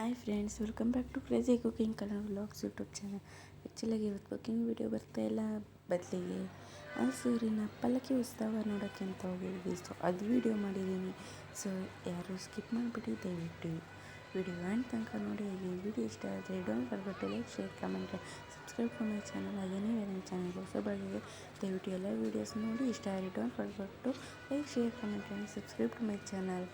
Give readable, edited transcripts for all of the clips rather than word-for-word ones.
Hi friends, welcome back to crazy cooking Kannada vlogs YouTube channel. ಆ್ಯಕ್ಚುಲಾಗಿ ಇವತ್ತು cooking video ಬರ್ತಾ ಇಲ್ಲ, ಬದಲಿಗೆ ಮೈಸೂರಿನ ಪಲ್ಲಕ್ಕಿ ಉತ್ಸವ ನೋಡೋಕ್ಕೆ ಅಂತ ಹೋಗಿದ್ವಿ. ಸೊ ಅದು ವಿಡಿಯೋ ಮಾಡಿದ್ದೀನಿ. ಸೊ ಯಾರು ಸ್ಕಿಪ್ ಮಾಡಿಬಿಟ್ಟು ದಯವಿಟ್ಟು ವಿಡಿಯೋ ಎಂಡ್ ತನಕ ನೋಡಿ. ಹಾಗೆ ವಿಡಿಯೋ ಇಷ್ಟ ಆದರೆ don't forget to like, share, comment, subscribe to my channel. ಹಾಗೆ ನೀವೇ ನನ್ನ ಚಾನಲ್ ಹೊಸಬಾಗಿದ್ರೆ ದಯವಿಟ್ಟು ಎಲ್ಲ ವೀಡಿಯೋಸ್ ನೋಡಿ. ಇಷ್ಟ ಆದರೆ don't forget to like, share, comment and subscribe to my channel.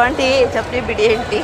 Aunty चपली बिड़ी आंटी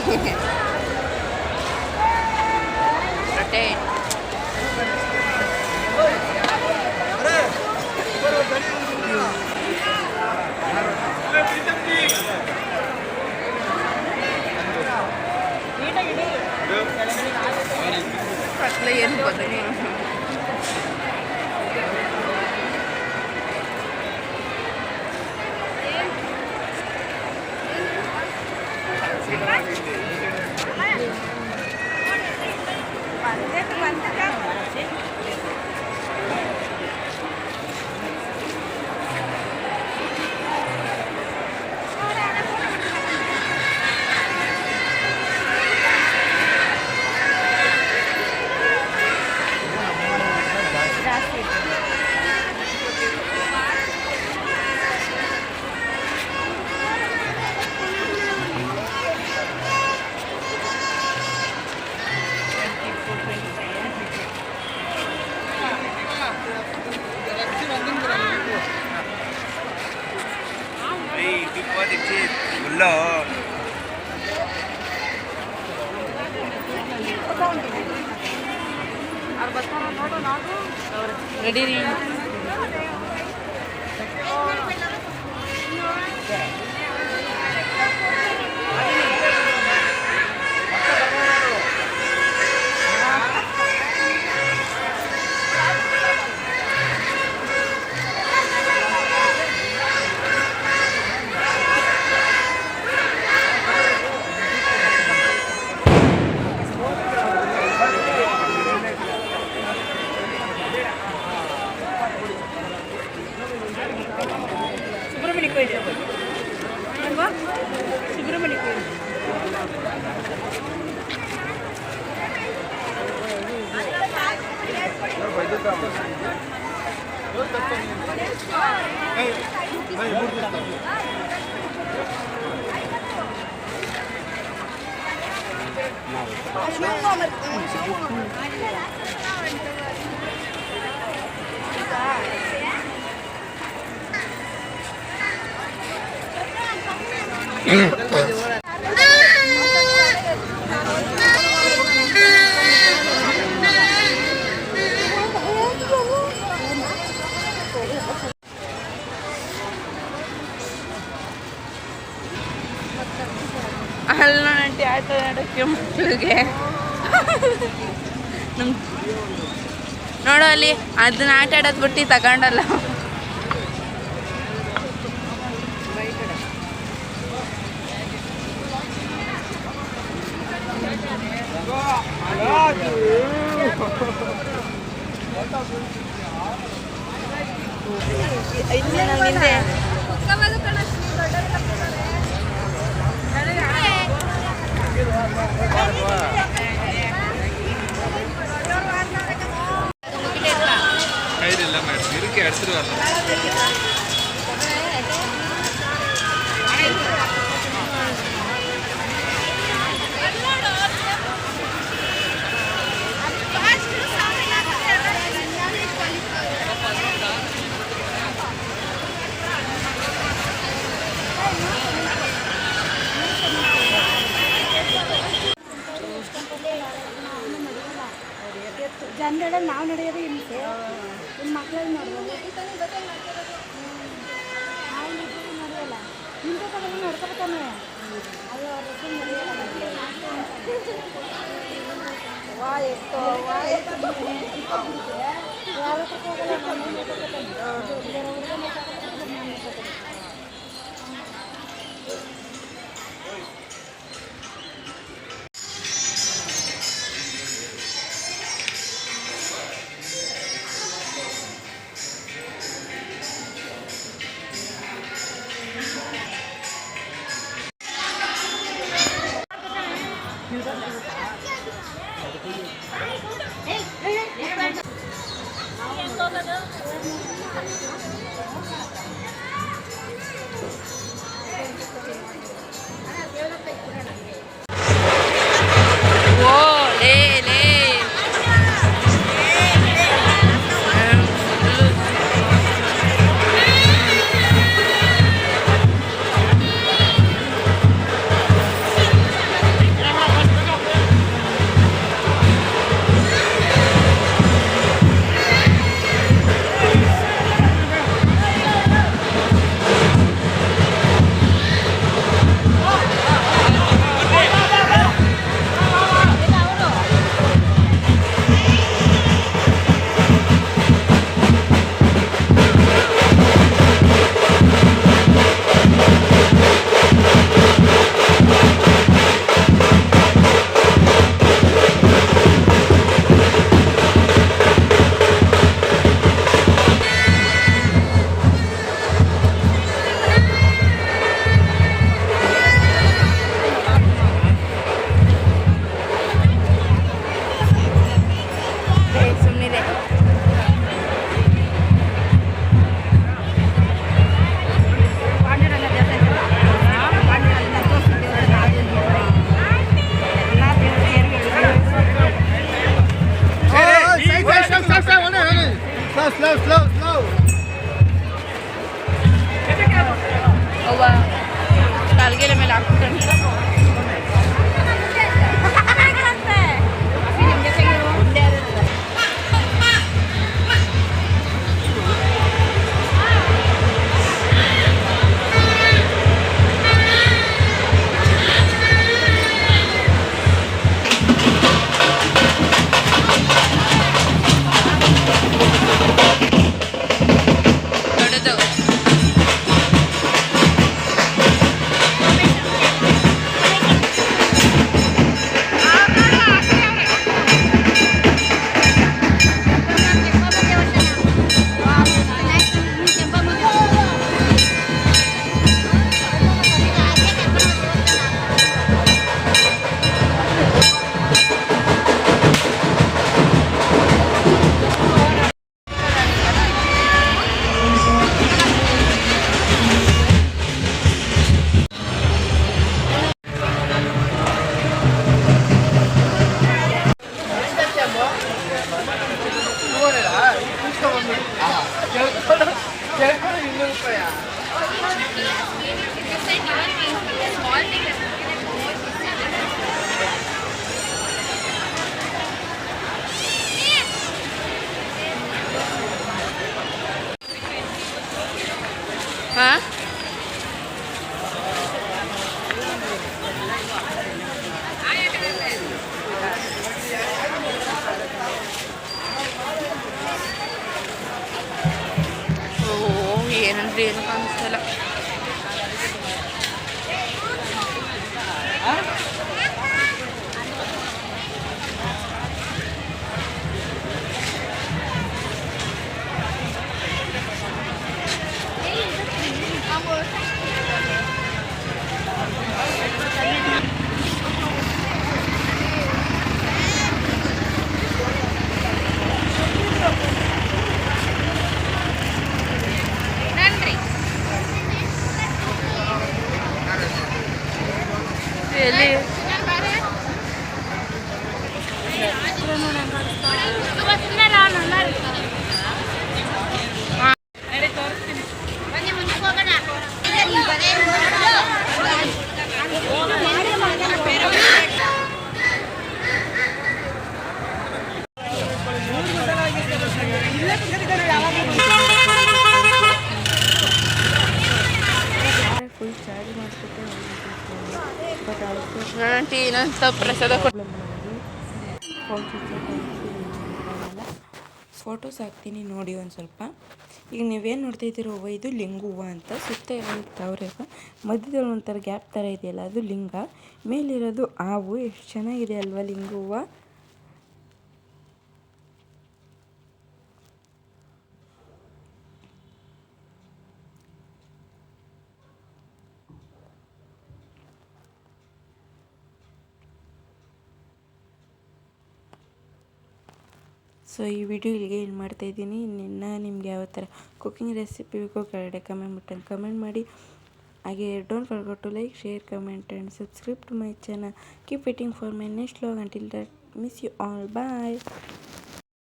अट्ला रेडी रही ಅಲ್ಲಂಟಿ ಆಟ ಆಡೋಕ್ಕೆ ಮಕ್ಕಳಿಗೆ ನೋಡೋ ಅಲ್ಲಿ ಅದನ್ನ ಆಟ ಆಡೋದು ಬಿಟ್ಟು ತಗೊಂಡಲ್ಲ. ಜನರೆಲ್ಲ ನಾವು ನಡೆಯೋದು ಹಿಂಸೆ ನಿಮ್ಮ ಮಕ್ಕಳಲ್ಲಿ ನೋಡ್ಬೋದು ನಾವು ನಡೆಯಲ್ಲ ಹಿಂದೆ ತಗೊಂಡು ನಡ್ಕೊತಾನೆ ಅದು ಅವ್ರ ಓ ಲೇ ಲೇ ಸುಮ್ಮನೆ Slow. ಅವ್ವ ಕಾಲ್ಗೆಲೆ ಮೇಲೆ ಹಾಕ್ಕೊಂಡು ದೊಡ್ಡದು ಹಾಂ ಏನಂದ್ರೆ ಏನು ಕಾಣಿಸ್ತಲ್ಲ ಎಲ್ಲಿ ಫುಲ್ ಚಾರ್ಜ್ ಮಾಡಿಬಿಟ್ಟು ಬಟ್ ಆಲ್ಸೋ ಆಂಟಿ ನಾನು ಸ್ವಲ್ಪ ಪ್ರಸಾದ ಕೊಟ್ಟು ಫೋನ್ ಫೋಟೋಸ್ ಹಾಕ್ತೀನಿ ನೋಡಿ ಒಂದು ಸ್ವಲ್ಪ. ಈಗ ನೀವೇನು ನೋಡ್ತಾ ಇದ್ದೀರೋ ಹೂವು ಇದು ಲಿಂಗ ಹೂವು ಅಂತ. ಸುತ್ತ ಎಲ್ಲ ಇರ್ತಾವ್ರೆ ಮಧ್ಯದಲ್ಲಿ ಒಂಥರ ಗ್ಯಾಪ್ ಥರ ಇದೆಯಲ್ಲ ಅದು ಲಿಂಗ, ಮೇಲಿರೋದು ಹಾವು. ಎಷ್ಟು ಚೆನ್ನಾಗಿದೆ ಅಲ್ವಾ ಲಿಂಗ ಹೂವು. ಸೊ ಈ ವಿಡಿಯೋ ಇಲ್ಲಿಗೆ ಏನು ಮಾಡ್ತಾಯಿದ್ದೀನಿ. ನಿನ್ನ ನಿಮ್ಗೆ ಯಾವ ಥರ ಕುಕ್ಕಿಂಗ್ ರೆಸಿಪಿ ಬೇಕೋ ಕೆಳಗಡೆ ಕಮೆಂಟ್ ಬಟನ್ ಕಮೆಂಟ್ ಮಾಡಿ. ಹಾಗೆ don't forget to like, share, comment and subscribe to my channel. Keep waiting for my next vlog. Until that miss you all. Bye.